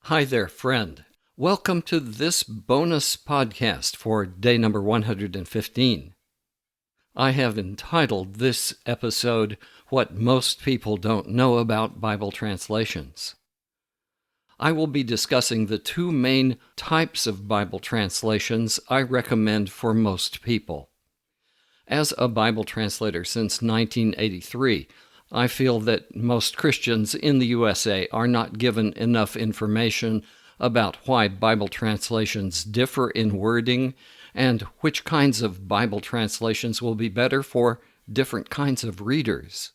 Hi there, friend. Welcome to this bonus podcast for day number 115. I have entitled this episode, What Most People Don't Know About Bible Translations. I will be discussing the two main types of Bible translations I recommend for most people. As a Bible translator since 1983, I feel that most Christians in the USA are not given enough information about why Bible translations differ in wording and which kinds of Bible translations will be better for different kinds of readers.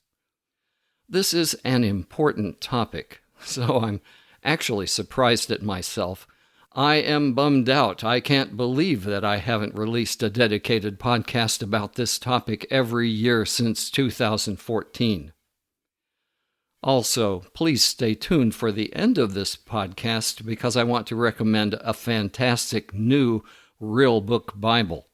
This is an important topic, so I'm actually surprised at myself. I am bummed out. I can't believe that I haven't released a dedicated podcast about this topic every year since 2014. Also, please stay tuned for the end of this podcast because I want to recommend a fantastic new Real Book Bible.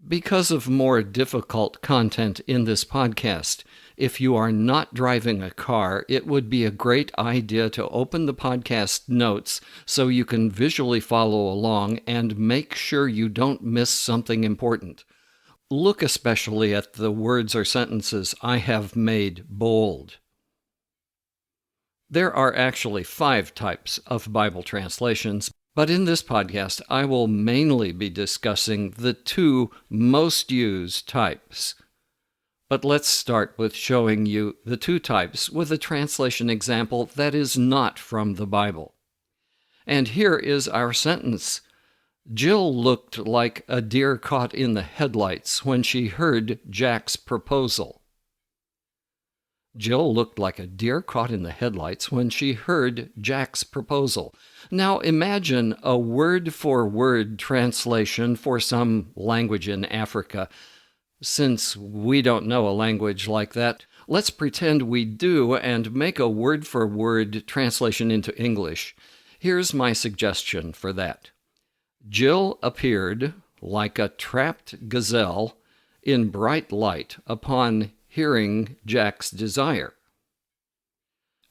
Because of more difficult content in this podcast, if you are not driving a car, it would be a great idea to open the podcast notes so you can visually follow along and make sure you don't miss something important. Look especially at the words or sentences I have made bold. There are actually 5 types of Bible translations, but in this podcast I will mainly be discussing the 2 most used types. But let's start with showing you the 2 types with a translation example that is not from the Bible. And here is our sentence. Jill looked like a deer caught in the headlights when she heard Jack's proposal. Jill looked like a deer caught in the headlights when she heard Jack's proposal. Now imagine a word-for-word translation for some language in Africa. Since we don't know a language like that, let's pretend we do and make a word-for-word translation into English. Here's my suggestion for that. Jill appeared like a trapped gazelle in bright light upon hearing Jack's desire.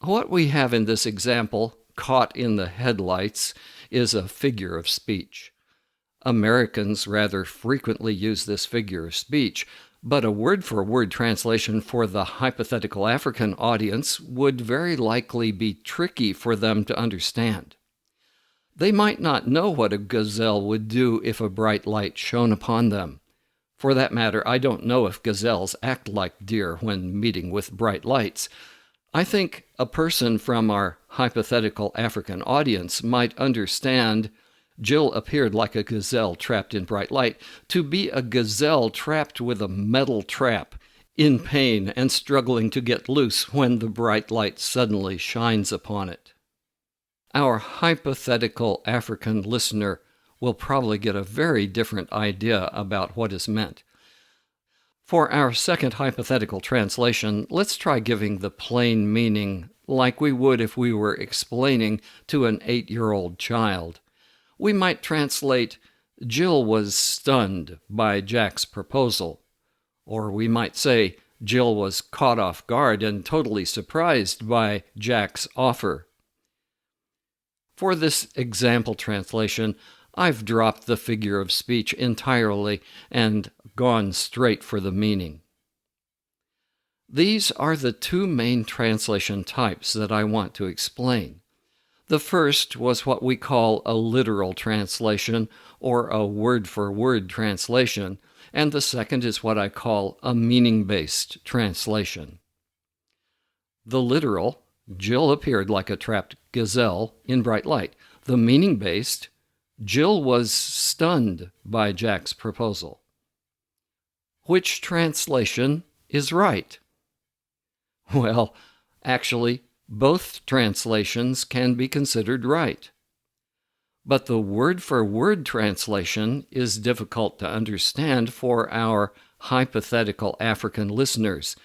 What we have in this example, caught in the headlights, is a figure of speech. Americans rather frequently use this figure of speech, but a word-for-word translation for the hypothetical African audience would very likely be tricky for them to understand. They might not know what a gazelle would do if a bright light shone upon them. For that matter, I don't know if gazelles act like deer when meeting with bright lights. I think a person from our hypothetical African audience might understand Jill appeared like a gazelle trapped in bright light to be a gazelle trapped with a metal trap, in pain and struggling to get loose when the bright light suddenly shines upon it. Our hypothetical African listener will probably get a very different idea about what is meant. For our second hypothetical translation, let's try giving the plain meaning like we would if we were explaining to an 8-year-old child. We might translate, Jill was stunned by Jack's proposal. Or we might say, Jill was caught off guard and totally surprised by Jack's offer. For this example translation, I've dropped the figure of speech entirely and gone straight for the meaning. These are the 2 main translation types that I want to explain. The first was what we call a literal translation or a word-for-word translation, and the second is what I call a meaning-based translation. The literal, Jill appeared like a trapped gazelle in bright light. The meaning-based, Jill was stunned by Jack's proposal. Which translation is right? Well, actually, both translations can be considered right. But the word-for-word translation is difficult to understand for our hypothetical African listeners,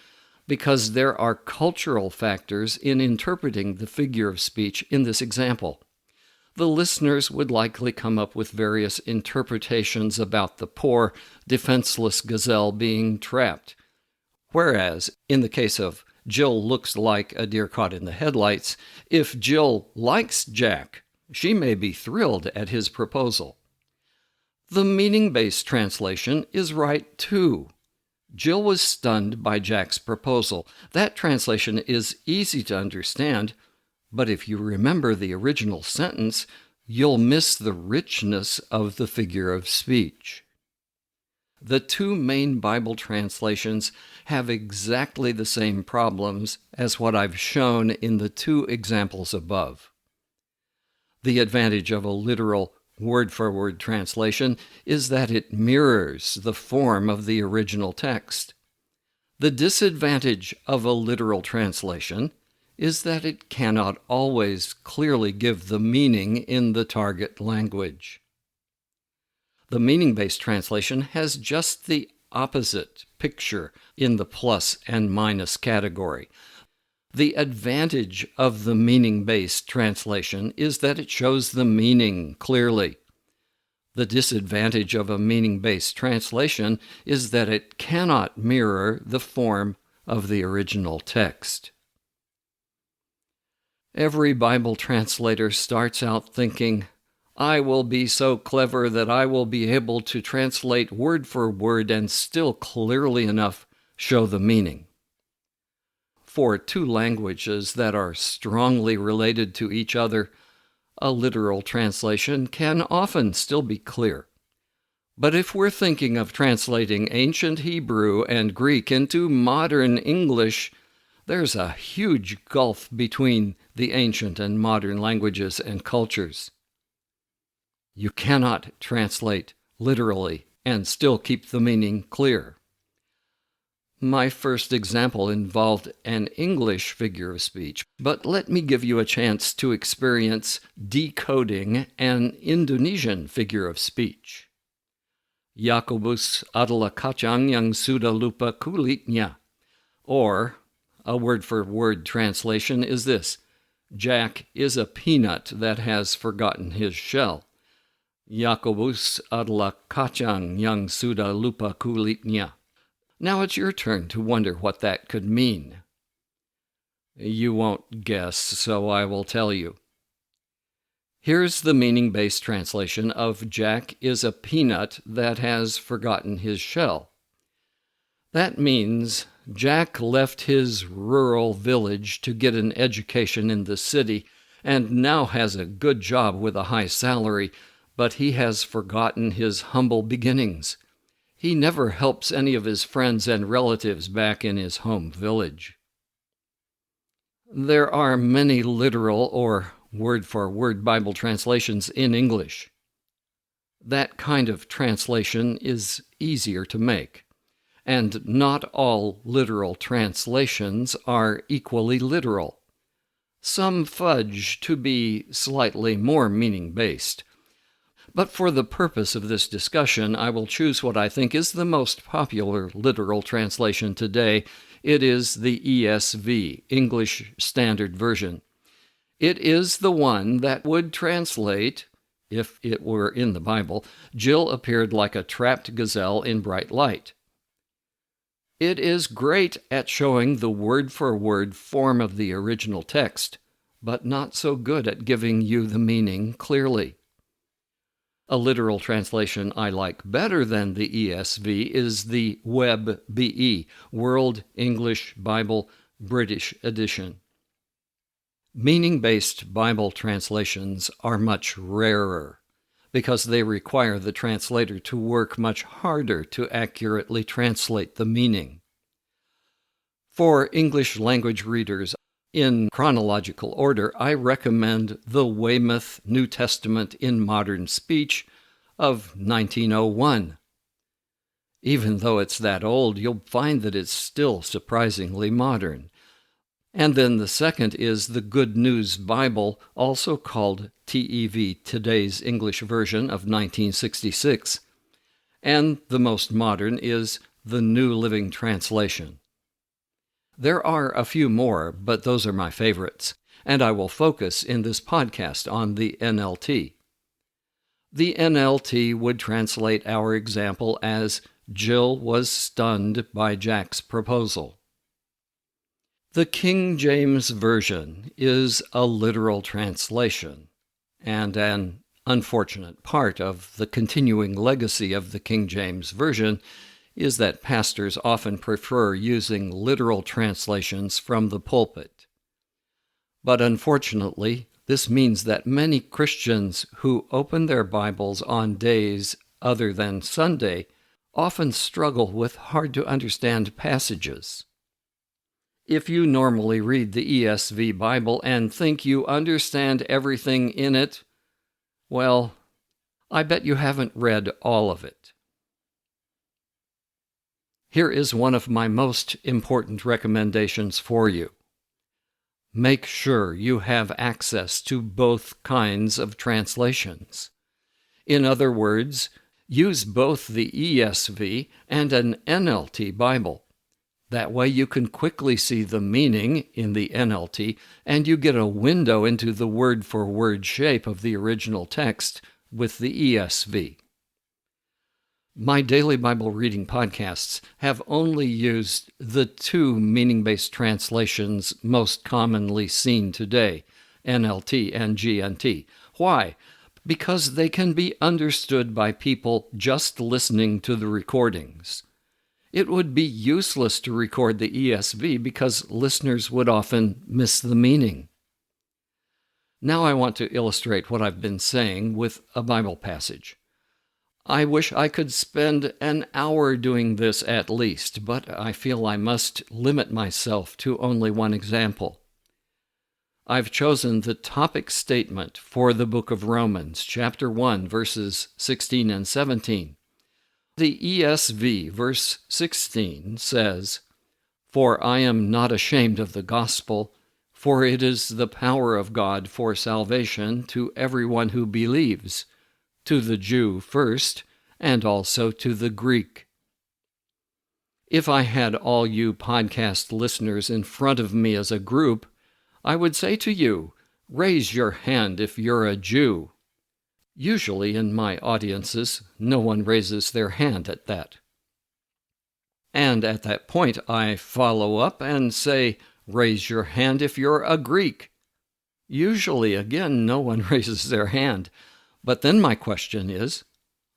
because there are cultural factors in interpreting the figure of speech in this example. The listeners would likely come up with various interpretations about the poor, defenseless gazelle being trapped. Whereas, in the case of Jill looks like a deer caught in the headlights. If Jill likes Jack, she may be thrilled at his proposal. The meaning-based translation is right too. Jill was stunned by Jack's proposal. That translation is easy to understand, but if you remember the original sentence, you'll miss the richness of the figure of speech. The two main Bible translations have exactly the same problems as what I've shown in the two examples above. The advantage of a literal word-for-word translation is that it mirrors the form of the original text. The disadvantage of a literal translation is that it cannot always clearly give the meaning in the target language. The meaning-based translation has just the opposite picture in the plus and minus category. The advantage of the meaning-based translation is that it shows the meaning clearly. The disadvantage of a meaning-based translation is that it cannot mirror the form of the original text. Every Bible translator starts out thinking, I will be so clever that I will be able to translate word for word and still clearly enough show the meaning. For two languages that are strongly related to each other, a literal translation can often still be clear. But if we're thinking of translating ancient Hebrew and Greek into modern English, there's a huge gulf between the ancient and modern languages and cultures. You cannot translate literally and still keep the meaning clear. My first example involved an English figure of speech, but let me give you a chance to experience decoding an Indonesian figure of speech. Yakobus adalah kacang yang sudah lupa kulitnya. Or, a word-for-word translation is this: Jack is a peanut that has forgotten his shell. Yakobus adalah kacang yang sudah lupa kulitnya. Now it's your turn to wonder what that could mean. You won't guess, so I will tell you. Here's the meaning-based translation of Jack is a peanut that has forgotten his shell. That means Jack left his rural village to get an education in the city and now has a good job with a high salary, but he has forgotten his humble beginnings. He never helps any of his friends and relatives back in his home village. There are many literal or word-for-word Bible translations in English. That kind of translation is easier to make, and not all literal translations are equally literal. Some fudge to be slightly more meaning-based. But for the purpose of this discussion, I will choose what I think is the most popular literal translation today. It is the ESV, English Standard Version. It is the one that would translate, if it were in the Bible, Jill appeared like a trapped gazelle in bright light. It is great at showing the word-for-word form of the original text, but not so good at giving you the meaning clearly. A literal translation I like better than the ESV is the WebBE, World English Bible British Edition. Meaning-based Bible translations are much rarer because they require the translator to work much harder to accurately translate the meaning. For English language readers, in chronological order, I recommend the Weymouth New Testament in Modern Speech of 1901. Even though it's that old, you'll find that it's still surprisingly modern. And then the second is the Good News Bible, also called TEV, Today's English Version of 1966. And the most modern is the New Living Translation. There are a few more, but those are my favorites, and I will focus in this podcast on the NLT. The NLT would translate our example as Jill was stunned by Jack's proposal. The King James Version is a literal translation, and an unfortunate part of the continuing legacy of the King James Version is that pastors often prefer using literal translations from the pulpit. But unfortunately, this means that many Christians who open their Bibles on days other than Sunday often struggle with hard-to-understand passages. If you normally read the ESV Bible and think you understand everything in it, well, I bet you haven't read all of it. Here is one of my most important recommendations for you. Make sure you have access to both kinds of translations. In other words, use both the ESV and an NLT Bible. That way you can quickly see the meaning in the NLT, and you get a window into the word-for-word shape of the original text with the ESV. My daily Bible reading podcasts have only used the two meaning-based translations most commonly seen today, NLT and GNT. Why? Because they can be understood by people just listening to the recordings. It would be useless to record the ESV because listeners would often miss the meaning. Now I want to illustrate what I've been saying with a Bible passage. I wish I could spend an hour doing this at least, but I feel I must limit myself to only one example. I've chosen the topic statement for the book of Romans, chapter 1, verses 16 and 17. The ESV, verse 16, says, "For I am not ashamed of the gospel, for it is the power of God for salvation to everyone who believes, to the Jew first, and also to the Greek." If I had all you podcast listeners in front of me as a group, I would say to you, raise your hand if you're a Jew. Usually in my audiences, no one raises their hand at that. And at that point, I follow up and say, raise your hand if you're a Greek. Usually, again, no one raises their hand. But then my question is,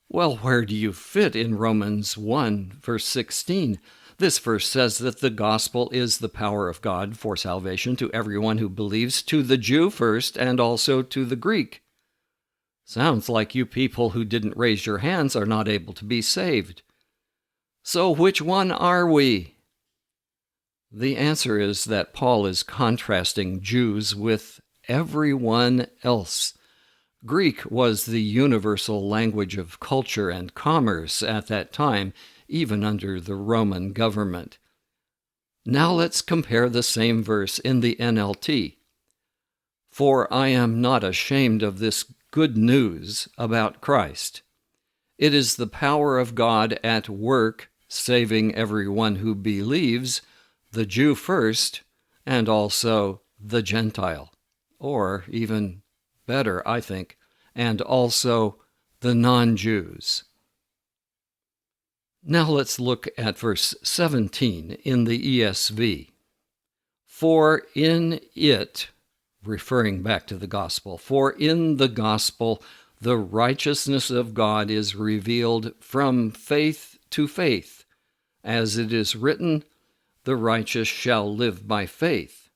well, where do you fit in Romans 1, verse 16? This verse says that the gospel is the power of God for salvation to everyone who believes, to the Jew first and also to the Greek. Sounds like you people who didn't raise your hands are not able to be saved. So which one are we? The answer is that Paul is contrasting Jews with everyone else. Greek was the universal language of culture and commerce at that time, even under the Roman government. Now let's compare the same verse in the NLT. "For I am not ashamed of this good news about Christ. It is the power of God at work, saving everyone who believes, the Jew first, and also the Gentile." Or even better, I think, and also the non-Jews. Now let's look at verse 17 in the ESV. "For in it," referring back to the gospel, "for in the gospel the righteousness of God is revealed from faith to faith, as it is written, the righteous shall live by faith."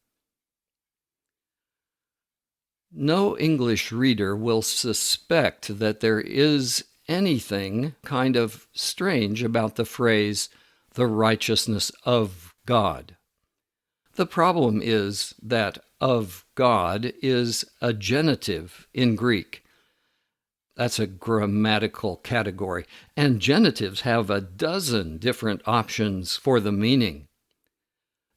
No English reader will suspect that there is anything kind of strange about the phrase, the righteousness of God. The problem is that of God is a genitive in Greek. That's a grammatical category, and genitives have a dozen different options for the meaning.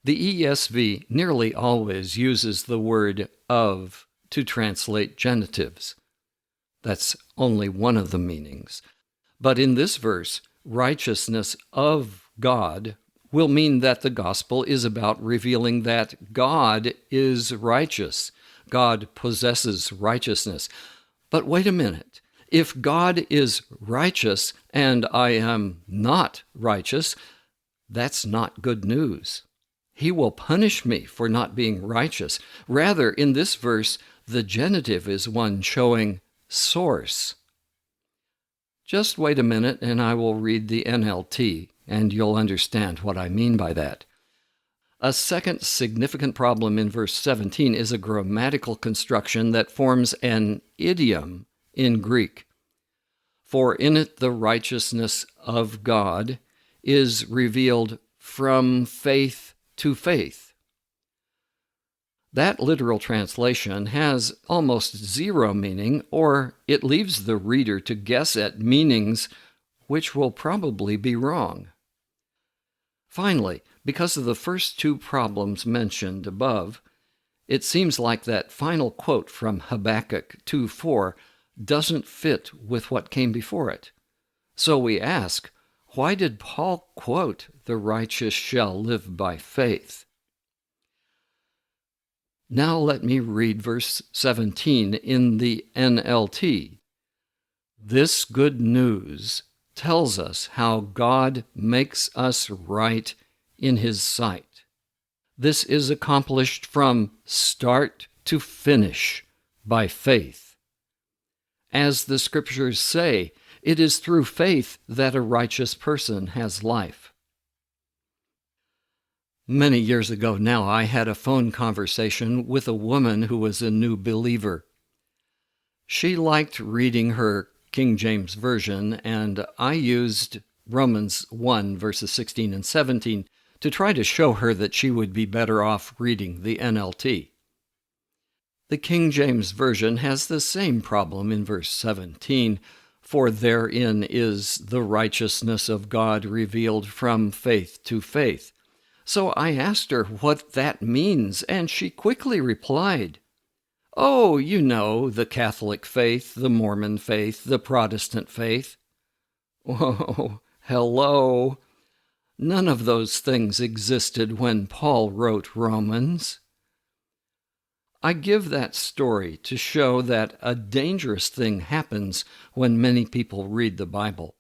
The ESV nearly always uses the word of to translate genitives. That's only one of the meanings. But in this verse, righteousness of God will mean that the gospel is about revealing that God is righteous. God possesses righteousness. But wait a minute. If God is righteous and I am not righteous, that's not good news. He will punish me for not being righteous. Rather, in this verse, the genitive is one showing source. Just wait a minute and I will read the NLT, and you'll understand what I mean by that. A second significant problem in verse 17 is a grammatical construction that forms an idiom in Greek. For in it the righteousness of God is revealed from faith to faith. That literal translation has almost zero meaning, or it leaves the reader to guess at meanings which will probably be wrong. Finally, because of the first two problems mentioned above, it seems like that final quote from Habakkuk 2:4 doesn't fit with what came before it. So we ask, why did Paul quote, "The righteous shall live by faith"? Now let me read verse 17 in the NLT. This good news tells us how God makes us right in His sight. This is accomplished from start to finish by faith. As the Scriptures say, it is through faith that a righteous person has life. Many years ago now, I had a phone conversation with a woman who was a new believer. She liked reading her King James Version, and I used Romans 1, verses 16 and 17 to try to show her that she would be better off reading the NLT. The King James Version has the same problem in verse 17, for therein is the righteousness of God revealed from faith to faith. So I asked her what that means, and she quickly replied, "Oh, you know, the Catholic faith, the Mormon faith, the Protestant faith." Oh, hello. None of those things existed when Paul wrote Romans. I give that story to show that a dangerous thing happens when many people read the Bible.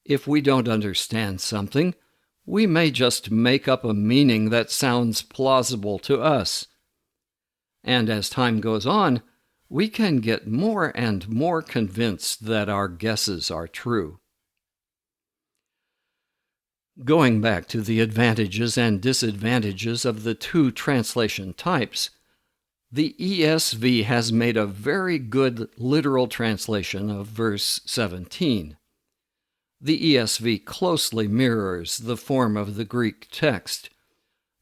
If we don't understand something, we may just make up a meaning that sounds plausible to us. And as time goes on, we can get more and more convinced that our guesses are true. Going back to the advantages and disadvantages of the two translation types, the ESV has made a very good literal translation of verse 17. The ESV closely mirrors the form of the Greek text,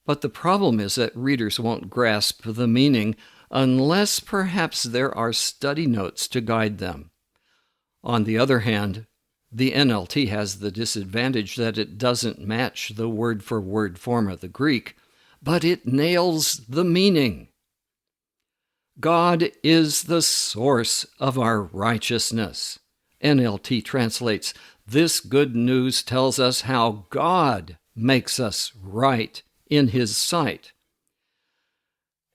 but the problem is that readers won't grasp the meaning unless perhaps there are study notes to guide them. On the other hand, the NLT has the disadvantage that it doesn't match the word-for-word form of the Greek, but it nails the meaning. God is the source of our righteousness. NLT translates, "This good news tells us how God makes us right in His sight."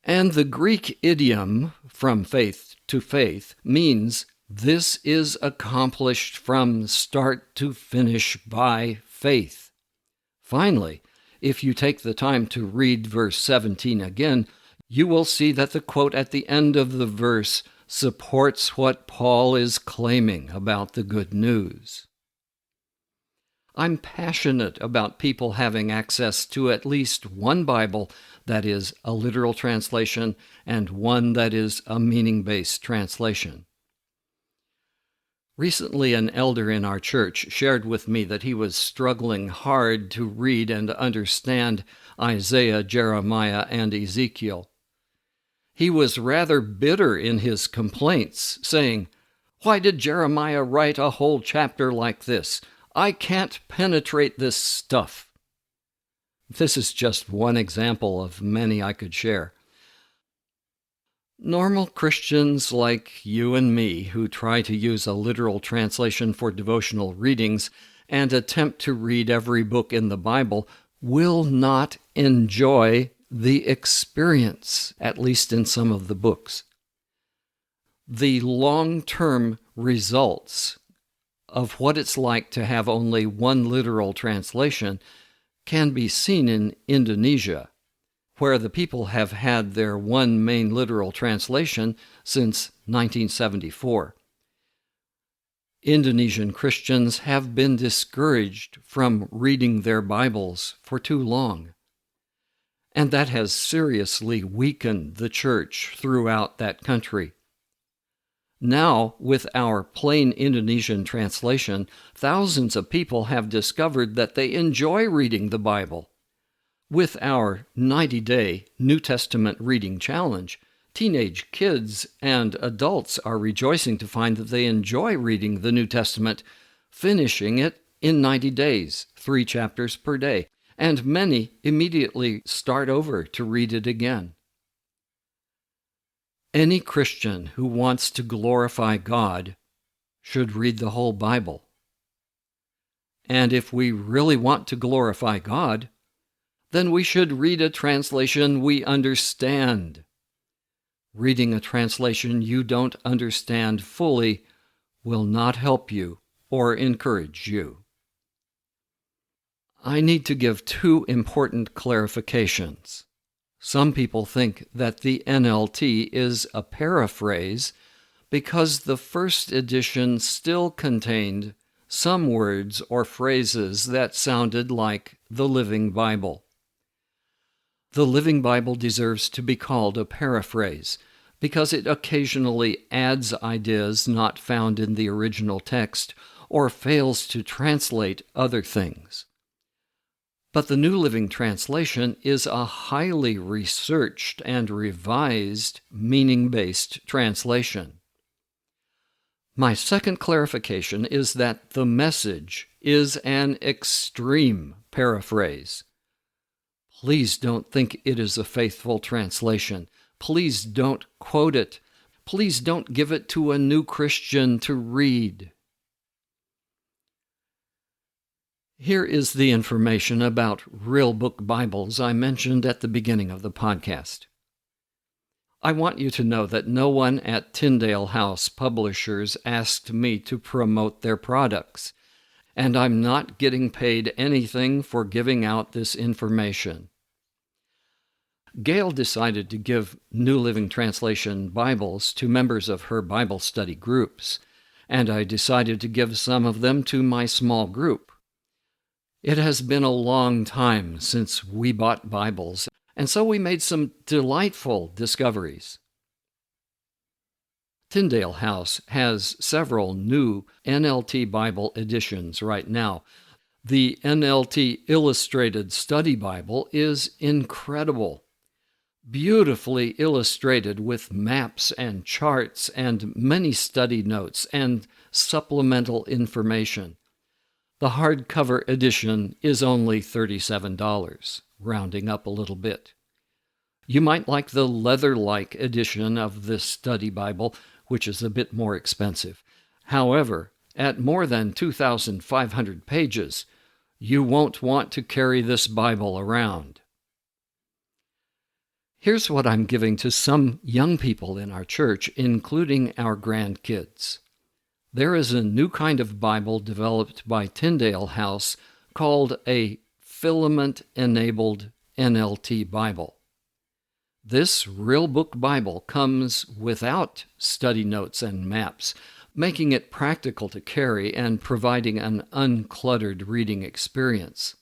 And the Greek idiom, "from faith to faith," means this is accomplished from start to finish by faith. Finally, if you take the time to read verse 17 again, you will see that the quote at the end of the verse supports what Paul is claiming about the good news. I'm passionate about people having access to at least one Bible that is a literal translation and one that is a meaning-based translation. Recently, an elder in our church shared with me that he was struggling hard to read and understand Isaiah, Jeremiah, and Ezekiel. He was rather bitter in his complaints, saying, "Why did Jeremiah write a whole chapter like this? I can't penetrate this stuff." This is just one example of many I could share. Normal Christians like you and me who try to use a literal translation for devotional readings and attempt to read every book in the Bible will not enjoy the experience, at least in some of the books. The long-term results of what it's like to have only one literal translation can be seen in Indonesia, where the people have had their one main literal translation since 1974. Indonesian Christians have been discouraged from reading their Bibles for too long, and that has seriously weakened the church throughout that country. Now, with our plain Indonesian translation, thousands of people have discovered that they enjoy reading the Bible. With our 90-day New Testament reading challenge, teenage kids and adults are rejoicing to find that they enjoy reading the New Testament, finishing it in 90 days, 3 chapters per day, and many immediately start over to read it again. Any Christian who wants to glorify God should read the whole Bible. And if we really want to glorify God, then we should read a translation we understand. Reading a translation you don't understand fully will not help you or encourage you. I need to give 2 important clarifications. Some people think that the NLT is a paraphrase because the first edition still contained some words or phrases that sounded like the Living Bible. The Living Bible deserves to be called a paraphrase because it occasionally adds ideas not found in the original text or fails to translate other things. But the New Living Translation is a highly researched and revised meaning-based translation. My second clarification is that the Message is an extreme paraphrase. Please don't think it is a faithful translation. Please don't quote it. Please don't give it to a new Christian to read. Here is the information about Real Book Bibles I mentioned at the beginning of the podcast. I want you to know that no one at Tyndale House Publishers asked me to promote their products, and I'm not getting paid anything for giving out this information. Gail decided to give New Living Translation Bibles to members of her Bible study groups, and I decided to give some of them to my small group. It has been a long time since we bought Bibles, and so we made some delightful discoveries. Tyndale House has several new NLT Bible editions right now. The NLT Illustrated Study Bible is incredible, beautifully illustrated with maps and charts and many study notes and supplemental information. The hardcover edition is only $37, rounding up a little bit. You might like the leather-like edition of this study Bible, which is a bit more expensive. However, at more than 2,500 pages, you won't want to carry this Bible around. Here's what I'm giving to some young people in our church, including our grandkids. There is a new kind of Bible developed by Tyndale House called a filament-enabled NLT Bible. This Real Book Bible comes without study notes and maps, making it practical to carry and providing an uncluttered reading experience.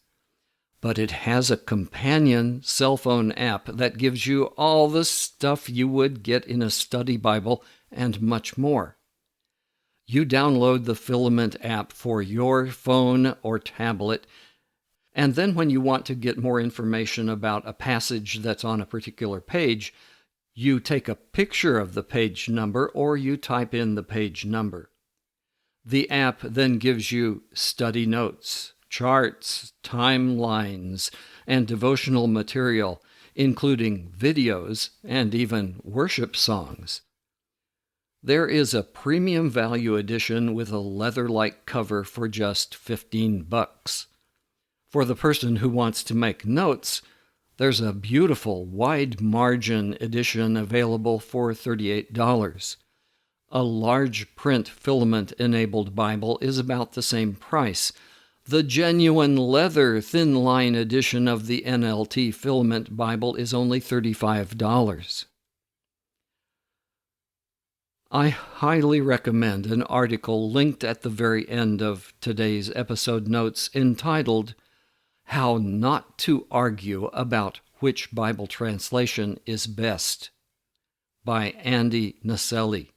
But it has a companion cell phone app that gives you all the stuff you would get in a study Bible and much more. You download the Filament app for your phone or tablet, and then when you want to get more information about a passage that's on a particular page, you take a picture of the page number or you type in the page number. The app then gives you study notes, charts, timelines, and devotional material, including videos and even worship songs. There is a premium value edition with a leather-like cover for just $15. For the person who wants to make notes, there's a beautiful wide margin edition available for $38. A large print filament-enabled Bible is about the same price, The genuine leather thin line edition of the NLT Filament Bible is only $35. I highly recommend an article linked at the very end of today's episode notes entitled How Not to Argue About Which Bible Translation is Best by Andy Naselli.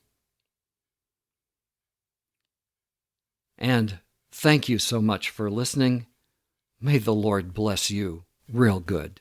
And thank you so much for listening. May the Lord bless you real good.